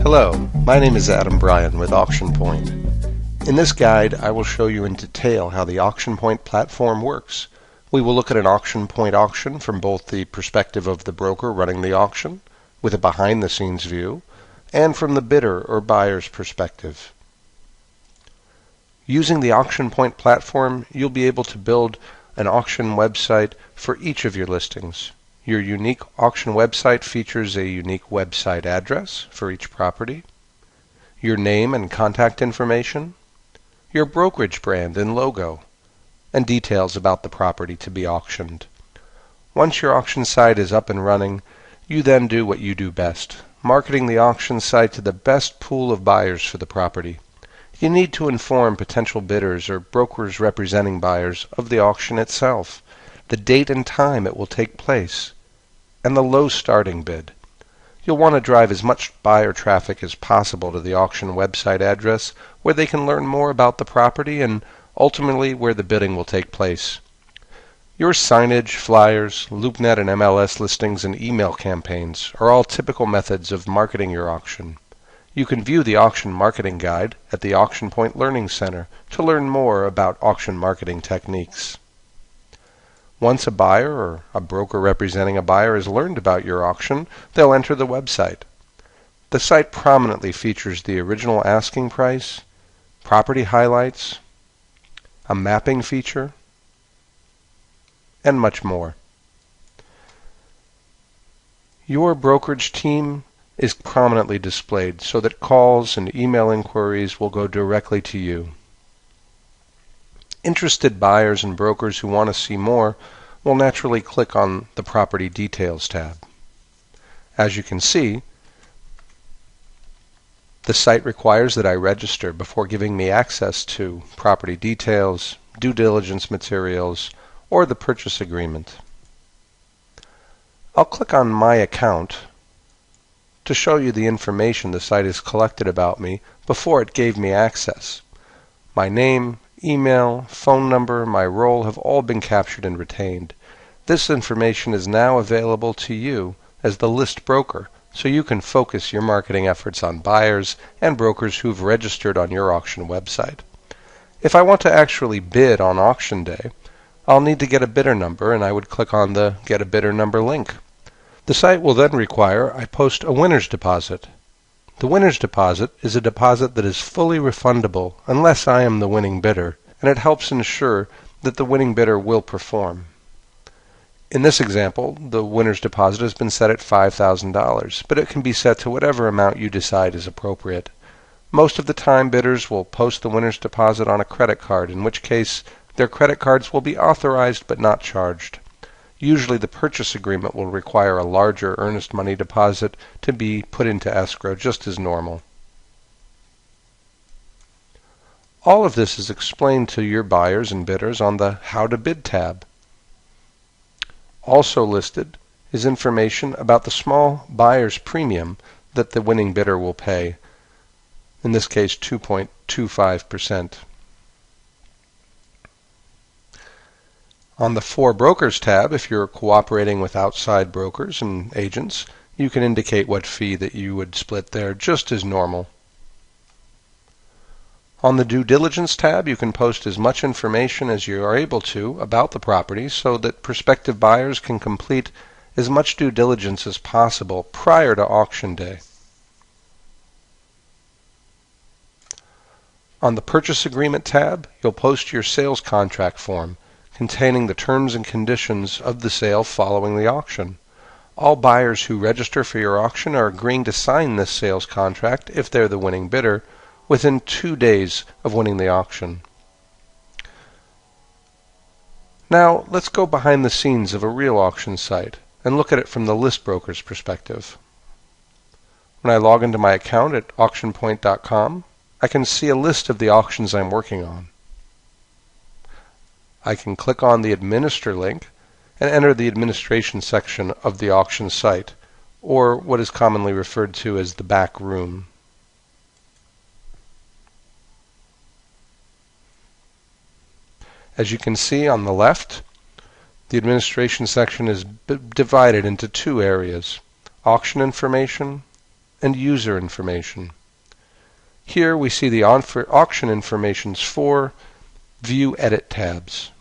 Hello, my name is Adam Bryan with AuctionPoint. In this guide, I will show you in detail how the AuctionPoint platform works. We will look at an AuctionPoint auction from both the perspective of the broker running the auction, with a behind-the-scenes view, and from the bidder or buyer's perspective. Using the AuctionPoint platform, you'll be able to build an auction website for each of your listings. Your unique auction website features a unique website address for each property, your name and contact information, your brokerage brand and logo, and details about the property to be auctioned. Once your auction site is up and running, you then do what you do best, marketing the auction site to the best pool of buyers for the property. You need to inform potential bidders or brokers representing buyers of the auction itself, the date and time it will take place, and the low starting bid. You'll want to drive as much buyer traffic as possible to the auction website address where they can learn more about the property and ultimately where the bidding will take place. Your signage, flyers, LoopNet and MLS listings, and email campaigns are all typical methods of marketing your auction. You can view the auction marketing guide at the AuctionPoint Learning Center to learn more about auction marketing techniques. Once a buyer or a broker representing a buyer has learned about your auction, they'll enter the website. The site prominently features the original asking price, property highlights, a mapping feature, and much more. Your brokerage team is prominently displayed so that calls and email inquiries will go directly to you. Interested buyers and brokers who want to see more will naturally click on the Property Details tab. As you can see, the site requires that I register before giving me access to property details, due diligence materials, or the purchase agreement. I'll click on My Account to show you the information the site has collected about me before it gave me access. My name, email, phone number, my role have all been captured and retained. This information is now available to you as the list broker, so you can focus your marketing efforts on buyers and brokers who've registered on your auction website. If I want to actually bid on auction day, I'll need to get a bidder number, and I would click on the Get a Bidder Number link. The site will then require I post a winner's deposit. The winner's deposit is a deposit that is fully refundable unless I am the winning bidder, and it helps ensure that the winning bidder will perform. In this example, the winner's deposit has been set at $5,000, but it can be set to whatever amount you decide is appropriate. Most of the time, bidders will post the winner's deposit on a credit card, in which case their credit cards will be authorized but not charged. Usually the purchase agreement will require a larger earnest money deposit to be put into escrow, just as normal. All of this is explained to your buyers and bidders on the How to Bid tab. Also listed is information about the small buyer's premium that the winning bidder will pay, in this case 2.25%. On the For Brokers tab, if you're cooperating with outside brokers and agents, you can indicate what fee that you would split there, just as normal. On the Due Diligence tab, you can post as much information as you are able to about the property so that prospective buyers can complete as much due diligence as possible prior to auction day. On the Purchase Agreement tab, you'll post your sales contract form containing the terms and conditions of the sale following the auction. All buyers who register for your auction are agreeing to sign this sales contract, if they're the winning bidder, within 2 days of winning the auction. Now, let's go behind the scenes of a real auction site and look at it from the list broker's perspective. When I log into my account at AuctionPoint.com, I can see a list of the auctions I'm working on. I can click on the Administer link and enter the administration section of the auction site, or what is commonly referred to as the back room. As you can see on the left, The administration section is divided into two areas: auction information and user information. Here we see the auction information's four View Edit tabs.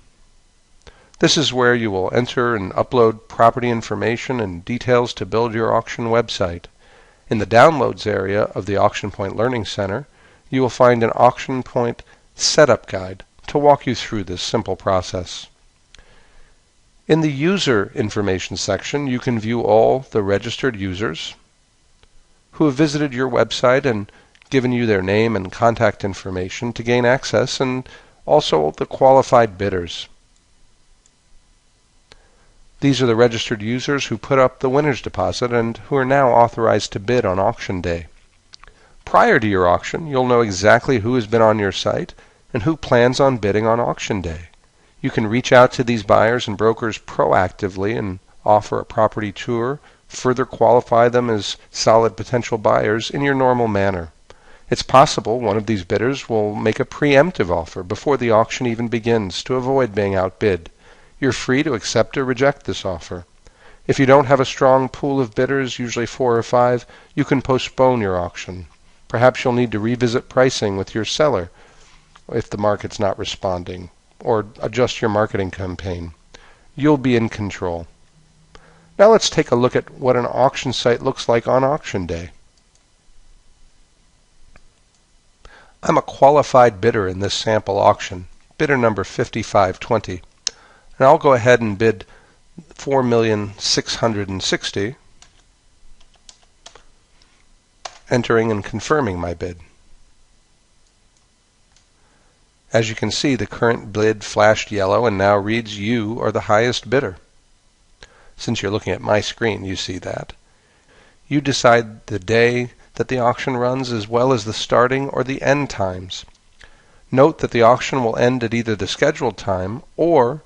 This is where you will enter and upload property information and details to build your auction website. In the Downloads area of the AuctionPoint Learning Center, you will find an AuctionPoint setup guide to walk you through this simple process. In the User Information section, you can view all the registered users who have visited your website and given you their name and contact information to gain access, and also the qualified bidders. These are the registered users who put up the winner's deposit and who are now authorized to bid on auction day. Prior to your auction, you'll know exactly who has been on your site and who plans on bidding on auction day. You can reach out to these buyers and brokers proactively and offer a property tour, further qualify them as solid potential buyers in your normal manner. It's possible one of these bidders will make a preemptive offer before the auction even begins to avoid being outbid. You're free to accept or reject this offer. If you don't have a strong pool of bidders, usually 4 or 5, you can postpone your auction. Perhaps you'll need to revisit pricing with your seller if the market's not responding, or adjust your marketing campaign. You'll be in control. Now let's take a look at what an auction site looks like on auction day. I'm a qualified bidder in this sample auction, bidder number 5520, and I'll go ahead and bid $4,660,000, entering and confirming my bid. As you can see, the current bid flashed yellow and now reads you are the highest bidder. Since you're looking at my screen, you see that. You decide the day that the auction runs as well as the starting or the end times. Note that the auction will end at either the scheduled time or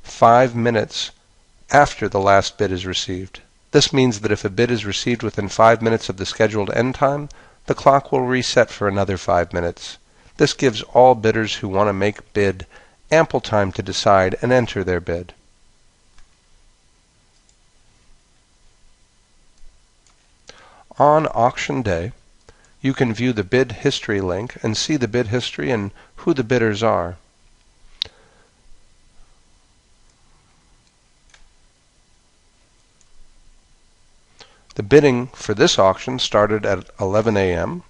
5 minutes after the last bid is received. This means that if a bid is received within 5 minutes of the scheduled end time, the clock will reset for another 5 minutes. This gives all bidders who want to make bid ample time to decide and enter their bid. On auction day, you can view the bid history link and see the bid history and who the bidders are. The bidding for this auction started at 11 a.m.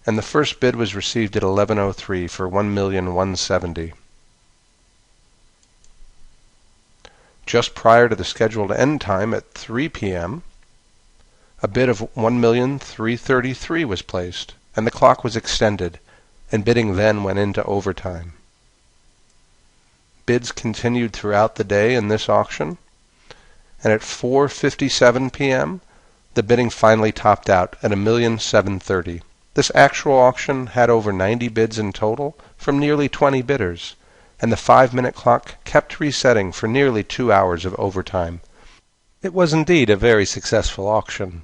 and the first bid was received at 11:03 for $1,170,000. Just prior to the scheduled end time at 3 p.m., a bid of $1,333,000 was placed, and the clock was extended, and bidding then went into overtime. Bids continued throughout the day in this auction, and at 4:57 p.m., the bidding finally topped out at $1,730,000. This actual auction had over 90 bids in total from nearly 20 bidders, and the 5-minute clock kept resetting for nearly 2 hours of overtime. It was indeed a very successful auction.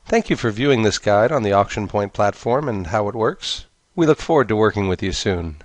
Thank you for viewing this guide on the AuctionPoint platform and how it works. We look forward to working with you soon.